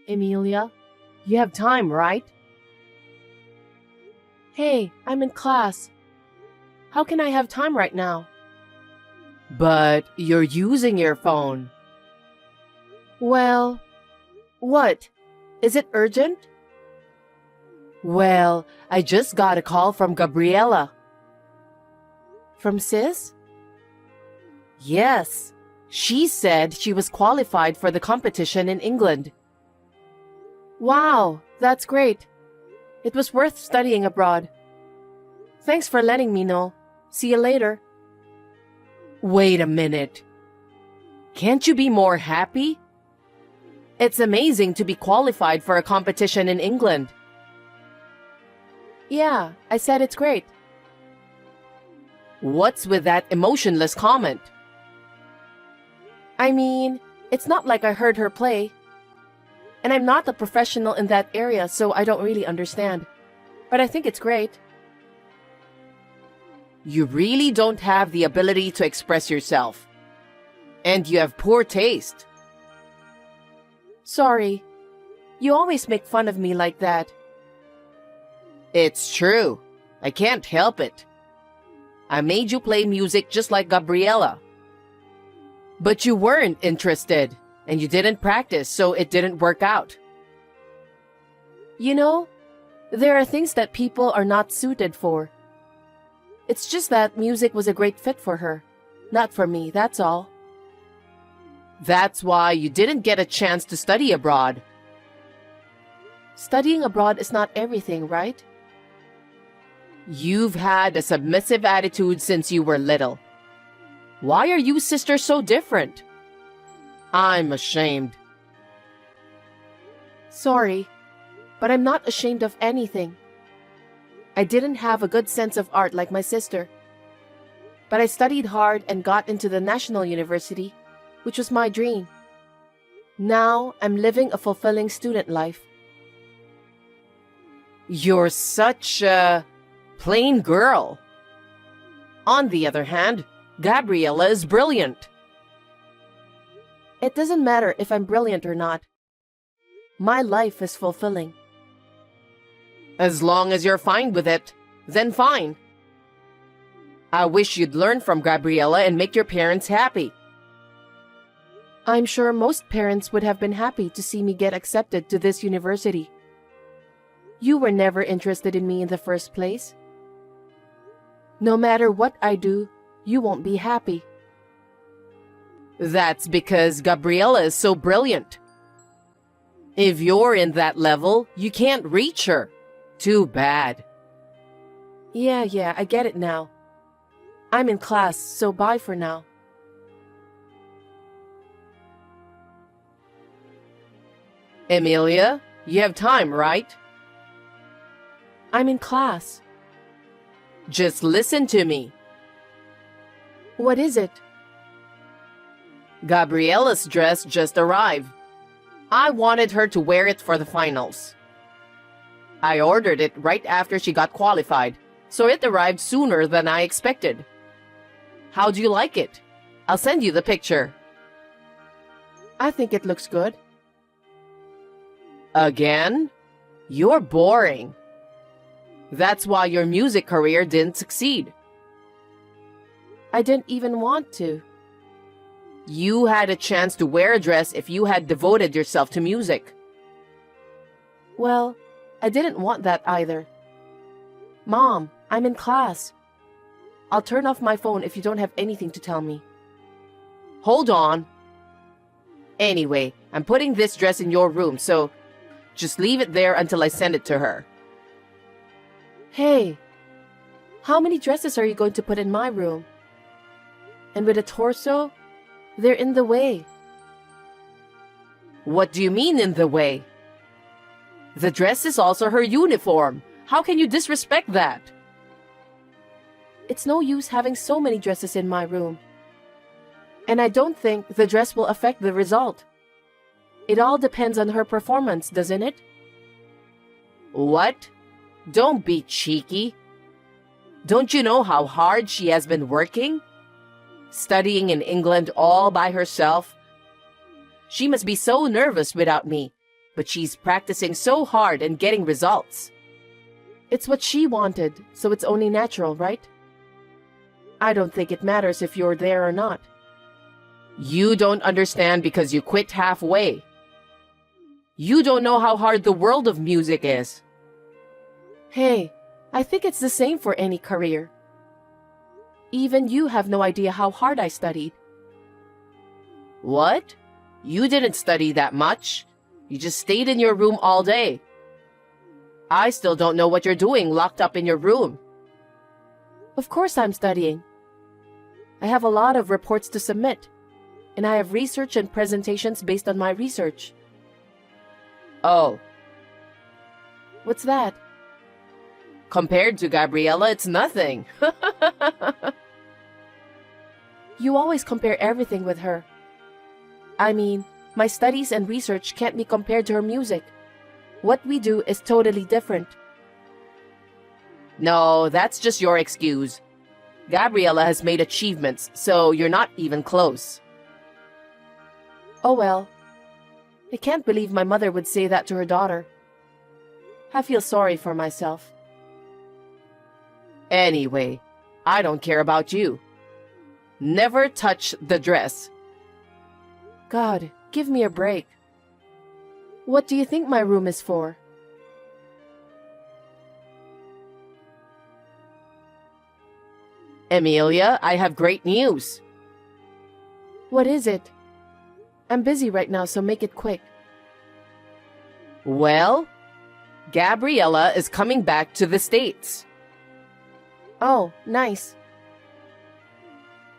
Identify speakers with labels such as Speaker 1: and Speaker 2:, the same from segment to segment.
Speaker 1: Emilia, you have time, right? Hey, I'm in class. How can I have time right now? But you're using your phone. Well, what? Is it urgent? Well, I just got a call from Gabriella. From Sis? Yes. She said she was qualified for the competition in England. Wow, that's great. It was worth studying abroad. Thanks for letting me know. See you later. Wait a minute. Can't you be more happy? It's amazing to be qualified for a competition in England. Yeah, I said it's great. What's with that emotionless comment? I mean, it's not like I heard her play. And I'm not a professional in that area, so I don't really understand. But I think it's great. You really don't have the ability to express yourself. And you have poor taste. Sorry. You always make fun of me like that. It's true. I can't help it. I made you play music just like Gabriella. But you weren't interested, and you didn't practice, so it didn't work out. You know, there are things that people are not suited for. It's just that music was a great fit for her. Not for me, that's all. That's why you didn't get a chance to study abroad. Studying abroad is not everything, right? You've had a submissive attitude since you were little. Why are you sisters so different? I'm ashamed. Sorry, but I'm not ashamed of anything. I didn't have a good sense of art like my sister. But I studied hard and got into the National University, which was my dream. Now I'm living a fulfilling student life. You're such a plain girl. On the other hand, Gabriella is brilliant. It doesn't matter if I'm brilliant or not. My life is fulfilling. As long as you're fine with it, then fine. I wish you'd learn from Gabriella and make your parents happy. I'm sure most parents would have been happy to see me get accepted to this university. You were never interested in me in the first place. No matter what I do, you won't be happy. That's because Gabriella is so brilliant. If you're in that level, you can't reach her. Too bad. Yeah, I get it now. I'm in class, so bye for now. Emilia, you have time, right? I'm in class. Just listen to me. What is it? Gabriella's dress just arrived. I wanted her to wear it for the finals. I ordered it right after she got qualified, so it arrived sooner than I expected. How do you like it? I'll send you the picture. I think it looks good. Again? You're boring. That's why your music career didn't succeed. I didn't even want to. You had a chance to wear a dress if you had devoted yourself to music. Well, I didn't want that either. Mom, I'm in class. I'll turn off my phone if you don't have anything to tell me. Hold on. Anyway, I'm putting this dress in your room, so just leave it there until I send it to her. Hey, how many dresses are you going to put in my room? And with a torso, they're in the way. What do you mean in the way? The dress is also her uniform. How can you disrespect that? It's no use having so many dresses in my room. And I don't think the dress will affect the result. It all depends on her performance, doesn't it? What? Don't be cheeky. Don't you know how hard she has been working? Studying in England all by herself. She must be so nervous without me. but she's practicing so hard and getting results. It's what she wanted, so it's only natural, right? I don't think it matters if you're there or not. You don't understand because you quit halfway. You don't know how hard the world of music is. Hey, I think it's the same for any career. Even you have no idea how hard I studied. What? You didn't study that much. You just stayed in your room all day. I still don't know what you're doing locked up in your room. Of course I'm studying. I have a lot of reports to submit, and I have research and presentations based on my research. Oh. What's that? Compared to Gabriella, it's nothing. You always compare everything with her. I mean, my studies and research can't be compared to her music. What we do is totally different. No, that's just your excuse. Gabriella has made achievements, so you're not even close. Oh well. I can't believe my mother would say that to her daughter. I feel sorry for myself. Anyway, I don't care about you. Never touch the dress. God, give me a break. What do you think my room is for? Emilia, I have great news. What is it? I'm busy right now, so make it quick. Well, Gabriella is coming back to the States. Oh, nice.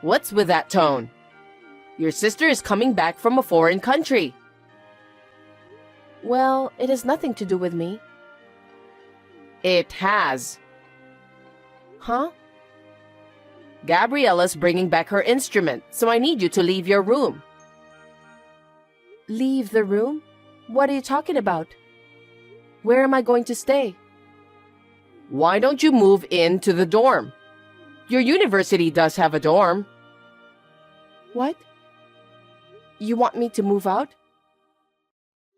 Speaker 1: What's with that tone? Your sister is coming back from a foreign country. Well, it has nothing to do with me. It has. Huh? Gabriella's bringing back her instrument, so I need you to leave your room. Leave the room? What are you talking about? Where am I going to stay? Why don't you move into the dorm? Your university does have a dorm. What? You want me to move out?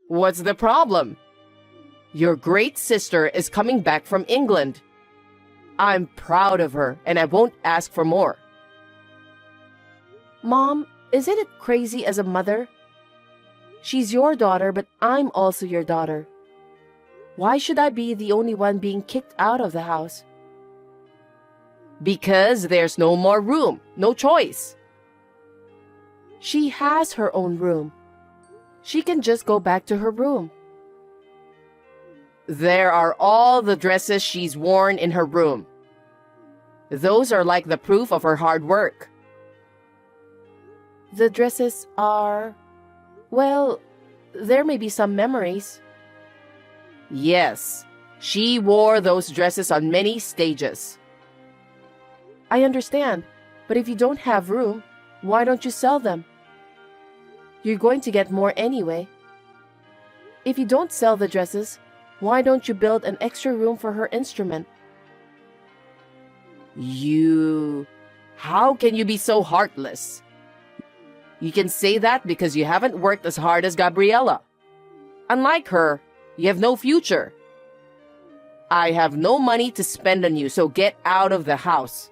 Speaker 1: What's the problem? Your great sister is coming back from England. I'm proud of her, and I won't ask for more. Mom, isn't it crazy as a mother? She's your daughter, but I'm also your daughter. Why should I be the only one being kicked out of the house? Because there's no more room, no choice. She has her own room. She can just go back to her room. There are all the dresses she's worn in her room. Those are like the proof of her hard work. The dresses are... well, there may be some memories. Yes, she wore those dresses on many stages. I understand, but if you don't have room, why don't you sell them? You're going to get more anyway. If you don't sell the dresses, why don't you build an extra room for her instrument? How can you be so heartless? You can say that because you haven't worked as hard as Gabriella. Unlike her, you have no future. I have no money to spend on you, so get out of the house.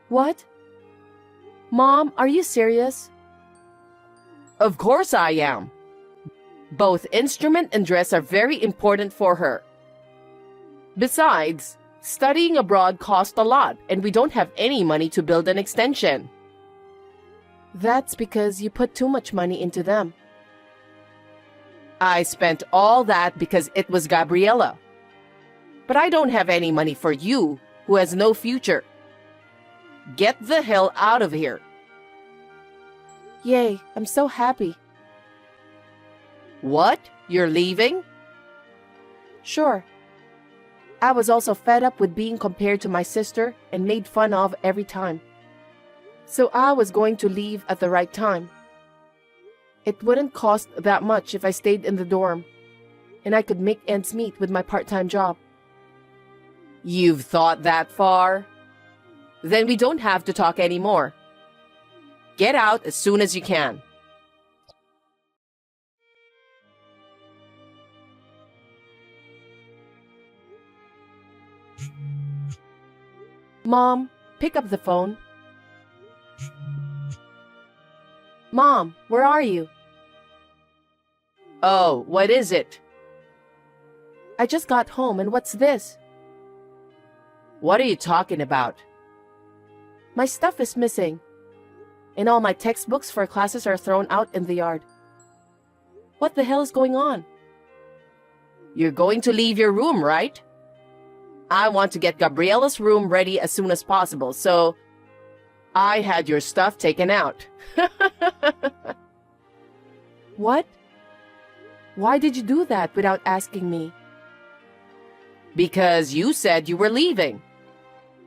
Speaker 1: What? Mom, are you serious? Of course I am. Both instrument and dress are very important for her. Besides, studying abroad costs a lot, and we don't have any money to build an extension. That's because you put too much money into them. I spent all that because it was Gabriella. But I don't have any money for you, who has no future. Get the hell out of here. Yay, I'm so happy. What? You're leaving? Sure. I was also fed up with being compared to my sister and made fun of every time. So I was going to leave at the right time. It wouldn't cost that much if I stayed in the dorm, and I could make ends meet with my part-time job. You've thought that far? Then we don't have to talk anymore. Get out as soon as you can. Mom, pick up the phone. Mom, where are you? Oh, what is it? I just got home, and what's this? What are you talking about? My stuff is missing, and all my textbooks for classes are thrown out in the yard. What the hell is going on? You're going to leave your room, right? I want to get Gabriella's room ready as soon as possible, so I had your stuff taken out. What? Why did you do that without asking me? Because you said you were leaving.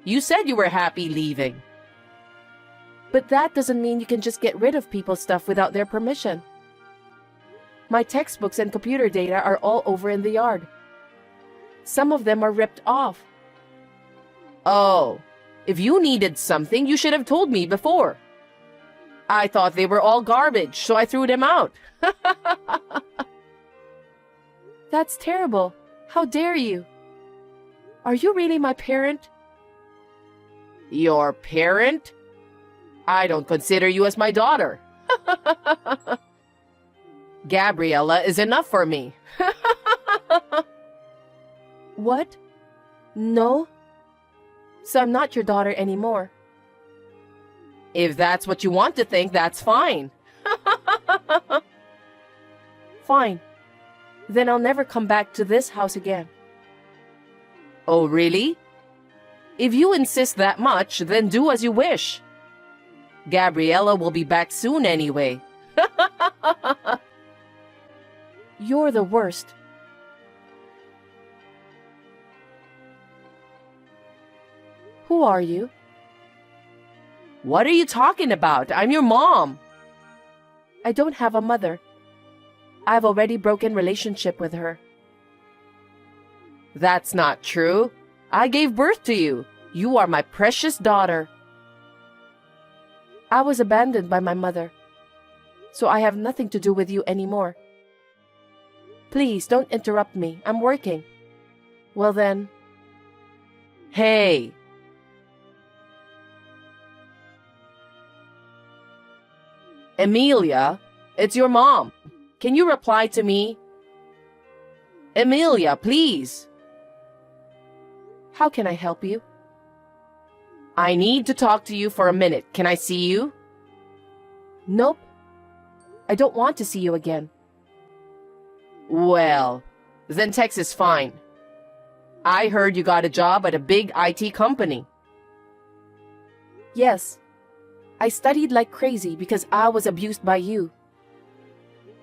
Speaker 1: You said you were happy leaving. But that doesn't mean you can just get rid of people's stuff without their permission. My textbooks and computer data are all over in the yard. Some of them are ripped off. Oh, if you needed something, you should have told me before. I thought they were all garbage, so I threw them out. That's terrible. How dare you? Are you really my parent? Your parent? I don't consider you as my daughter. Gabriella is enough for me. What? No? So I'm not your daughter anymore. If that's what you want to think, that's fine. Fine. Then I'll never come back to this house again. Oh, really? If you insist that much, then do as you wish. Gabriella will be back soon anyway. You're the worst. Who are you? What are you talking about? I'm your mom. I don't have a mother. I've already broken relationship with her. That's not true. I gave birth to you. You are my precious daughter. I was abandoned by my mother, so I have nothing to do with you anymore. Please don't interrupt me. I'm working. Well then. Hey. Emilia, it's your mom. Can you reply to me? Emilia, please. How can I help you? I need to talk to you for a minute. Can I see you? Nope. I don't want to see you again. Well, then text is fine. I heard you got a job at a big IT company. Yes. I studied like crazy because I was abused by you.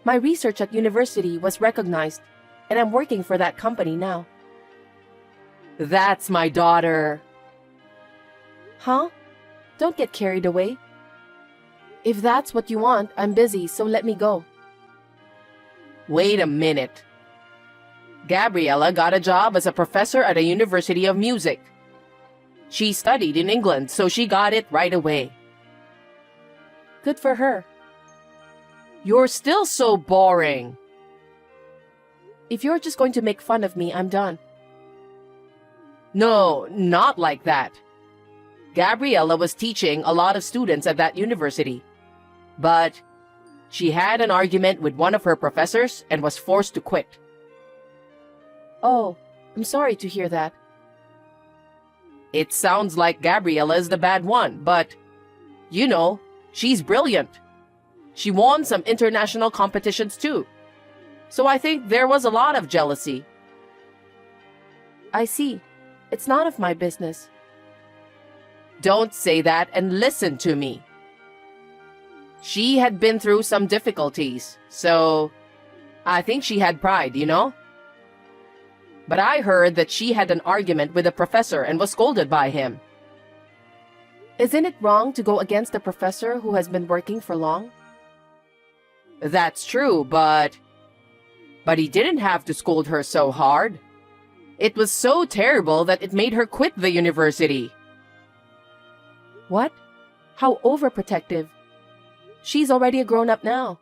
Speaker 1: My research at university was recognized, and I'm working for that company now. That's my daughter. Huh? Don't get carried away. If that's what you want, I'm busy, so let me go. Wait a minute. Gabriella got a job as a professor at a university of music. She studied in England, so she got it right away. Good for her. You're still so boring. If you're just going to make fun of me, I'm done. No, not like that. Gabriella was teaching a lot of students at that university. But she had an argument with one of her professors and was forced to quit. Oh, I'm sorry to hear that. It sounds like Gabriella is the bad one, but, you know, she's brilliant. She won some international competitions too. So I think there was a lot of jealousy. I see. It's none of my business. Don't say that and listen to me. She had been through some difficulties, so I think she had pride, you know? But I heard that she had an argument with a professor and was scolded by him. Isn't it wrong to go against a professor who has been working for long? That's true, but he didn't have to scold her so hard. It was so terrible that it made her quit the university. What? How overprotective. She's already a grown-up now.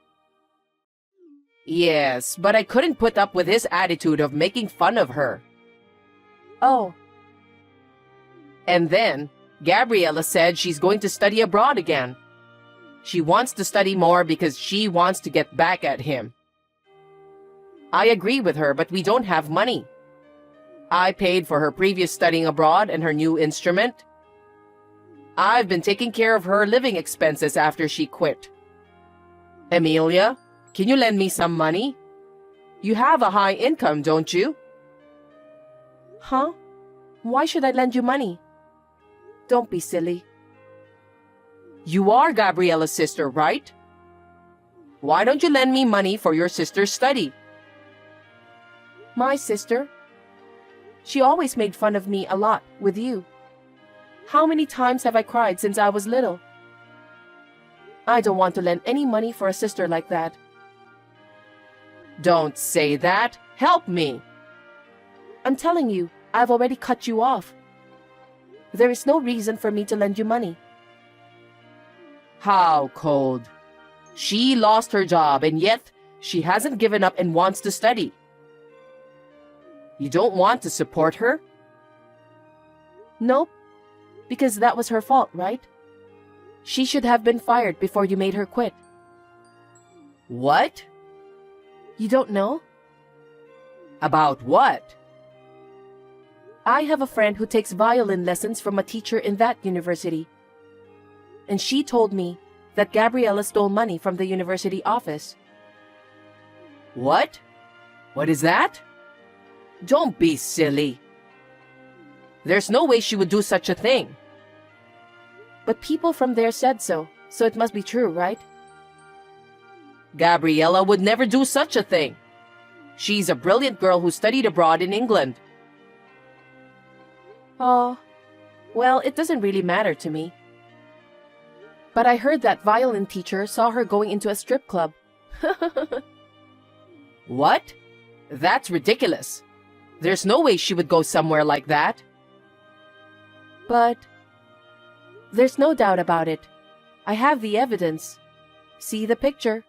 Speaker 1: Yes, but I couldn't put up with his attitude of making fun of her. Oh, And then, Gabriella said she's going to study abroad again. She wants to study more because she wants to get back at him. I agree with her, but we don't have money. I paid for her previous studying abroad and her new instrument. I've been taking care of her living expenses after she quit. Emilia, can you lend me some money? You have a high income, don't you?
Speaker 2: Huh? Why should I lend you money? Don't be silly.
Speaker 1: You are Gabriella's sister, right? Why don't you lend me money for your sister's study?
Speaker 2: My sister? She always made fun of me a lot with you. How many times have I cried since I was little? I don't want to lend any money for a sister like that.
Speaker 1: Don't say that. Help me.
Speaker 2: I'm telling you, I've already cut you off. There is no reason for me to lend you money.
Speaker 1: How cold. She lost her job and yet she hasn't given up and wants to study. You don't want to support her?
Speaker 2: Nope, because that was her fault, right? She should have been fired before you made her quit.
Speaker 1: What?
Speaker 2: You don't know?
Speaker 1: About what?
Speaker 2: I have a friend who takes violin lessons from a teacher in that university. And she told me that Gabriella stole money from the university office.
Speaker 1: What? What is that? Don't be silly. There's no way she would do such a thing.
Speaker 2: But people from there said so it must be true, right?
Speaker 1: Gabriella would never do such a thing. She's a brilliant girl who studied abroad in England.
Speaker 2: Oh, well, it doesn't really matter to me. But I heard that violin teacher saw her going into a strip club.
Speaker 1: What? That's ridiculous. There's no way she would go somewhere like that.
Speaker 2: But there's no doubt about it. I have the evidence. See the picture.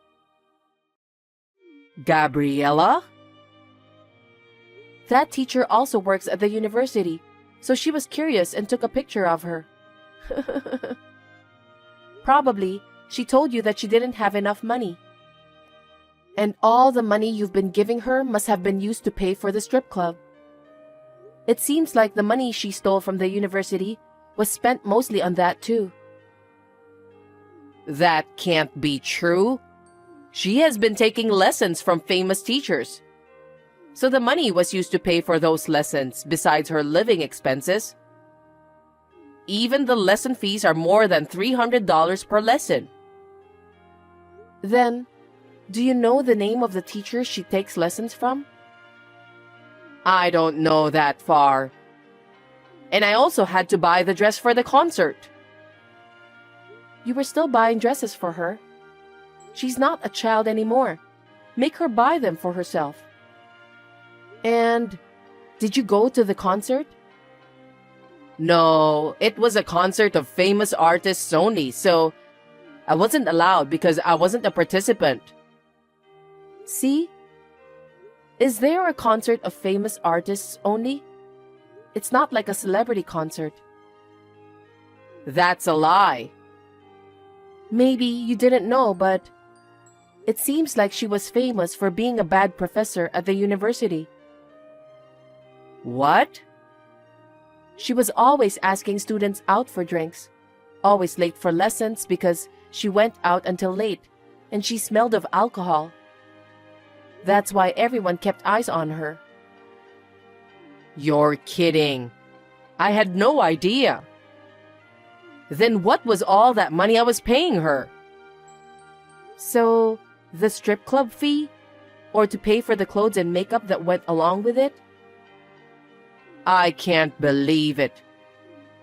Speaker 1: Gabriella?
Speaker 2: That teacher also works at the university, so she was curious and took a picture of her. Probably, she told you that she didn't have enough money. And all the money you've been giving her must have been used to pay for the strip club. It seems like the money she stole from the university was spent mostly on that too.
Speaker 1: That can't be true. She has been taking lessons from famous teachers. So the money was used to pay for those lessons besides her living expenses. Even the lesson fees are more than $300 per lesson.
Speaker 2: Then, do you know the name of the teacher she takes lessons from?
Speaker 1: I don't know that far. And I also had to buy the dress for the concert.
Speaker 2: You were still buying dresses for her. She's not a child anymore. Make her buy them for herself. And did you go to the concert?
Speaker 1: No, it was a concert of famous artists only, so I wasn't allowed because I wasn't a participant.
Speaker 2: See? Is there a concert of famous artists only? It's not like a celebrity concert.
Speaker 1: That's a lie.
Speaker 2: Maybe you didn't know, but it seems like she was famous for being a bad professor at the university.
Speaker 1: What?
Speaker 2: She was always asking students out for drinks, always late for lessons because she went out until late, and she smelled of alcohol. That's why everyone kept eyes on her.
Speaker 1: You're kidding. I had no idea. Then what was all that money I was paying her?
Speaker 2: So, the strip club fee? Or to pay for the clothes and makeup that went along with it?
Speaker 1: I can't believe it.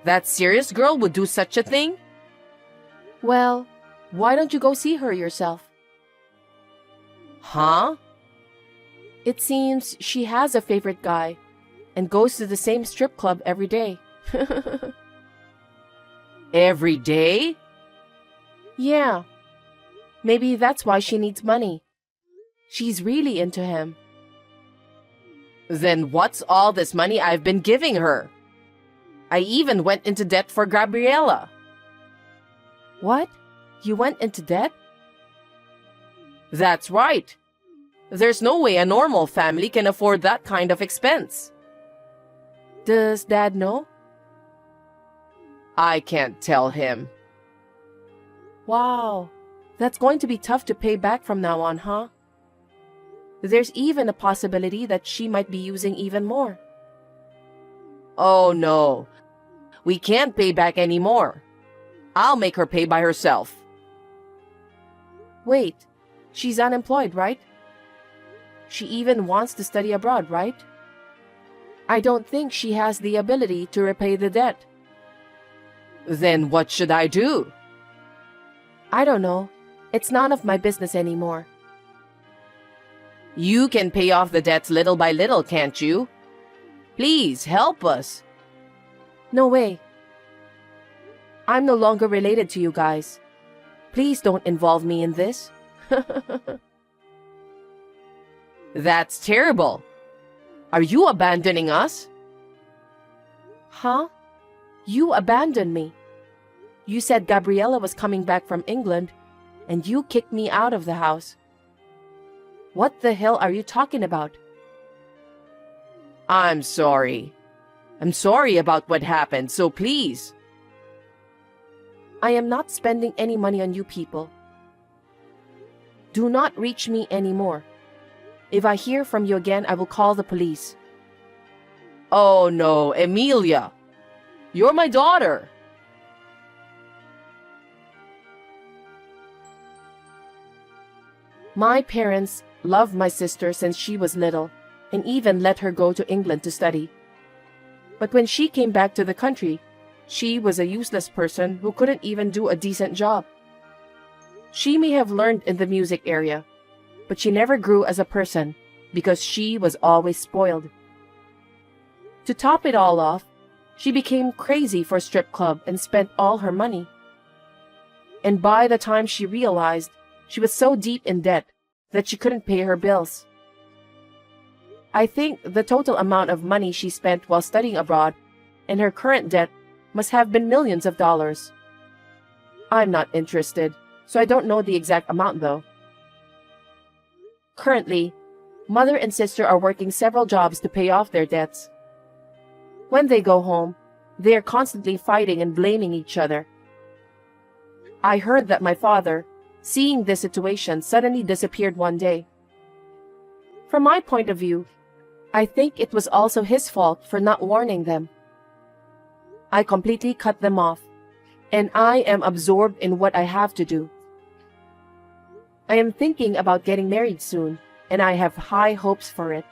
Speaker 1: That serious girl would do such a thing?
Speaker 2: Well, why don't you go see her yourself?
Speaker 1: Huh?
Speaker 2: It seems she has a favorite guy and goes to the same strip club every day.
Speaker 1: Every day?
Speaker 2: Yeah. Maybe that's why she needs money. She's really into him.
Speaker 1: Then what's all this money I've been giving her? I even went into debt for Gabriella.
Speaker 2: What? You went into debt?
Speaker 1: That's right. There's no way a normal family can afford that kind of expense.
Speaker 2: Does Dad know?
Speaker 1: I can't tell him.
Speaker 2: Wow. That's going to be tough to pay back from now on, huh? There's even a possibility that she might be using even more.
Speaker 1: Oh no. We can't pay back anymore. I'll make her pay by herself.
Speaker 2: Wait, she's unemployed, right? She even wants to study abroad, right? I don't think she has the ability to repay the debt.
Speaker 1: Then what should I do?
Speaker 2: I don't know. It's none of my business anymore.
Speaker 1: You can pay off the debts little by little, can't you? Please help us.
Speaker 2: No way. I'm no longer related to you guys. Please don't involve me in this.
Speaker 1: That's terrible. Are you abandoning us?
Speaker 2: Huh? You abandoned me. You said Gabriella was coming back from England, and you kicked me out of the house. What the hell are you talking about?
Speaker 1: I'm sorry. I'm sorry about what happened, so please.
Speaker 2: I am not spending any money on you people. Do not reach me anymore. If I hear from you again, I will call the police.
Speaker 1: Oh no, Emilia. You're my daughter.
Speaker 2: My parents loved my sister since she was little, and even let her go to England to study. But when she came back to the country, she was a useless person who couldn't even do a decent job. She may have learned in the music area, but she never grew as a person because she was always spoiled. To top it all off, she became crazy for a strip club and spent all her money. And by the time she realized, she was so deep in debt that she couldn't pay her bills. I think the total amount of money she spent while studying abroad and her current debt must have been millions of dollars. I'm not interested, so I don't know the exact amount though. Currently, mother and sister are working several jobs to pay off their debts. When they go home, they are constantly fighting and blaming each other. I heard that my father, seeing this situation, suddenly disappeared one day. From my point of view, I think it was also his fault for not warning them. I completely cut them off, and I am absorbed in what I have to do. I am thinking about getting married soon, and I have high hopes for it.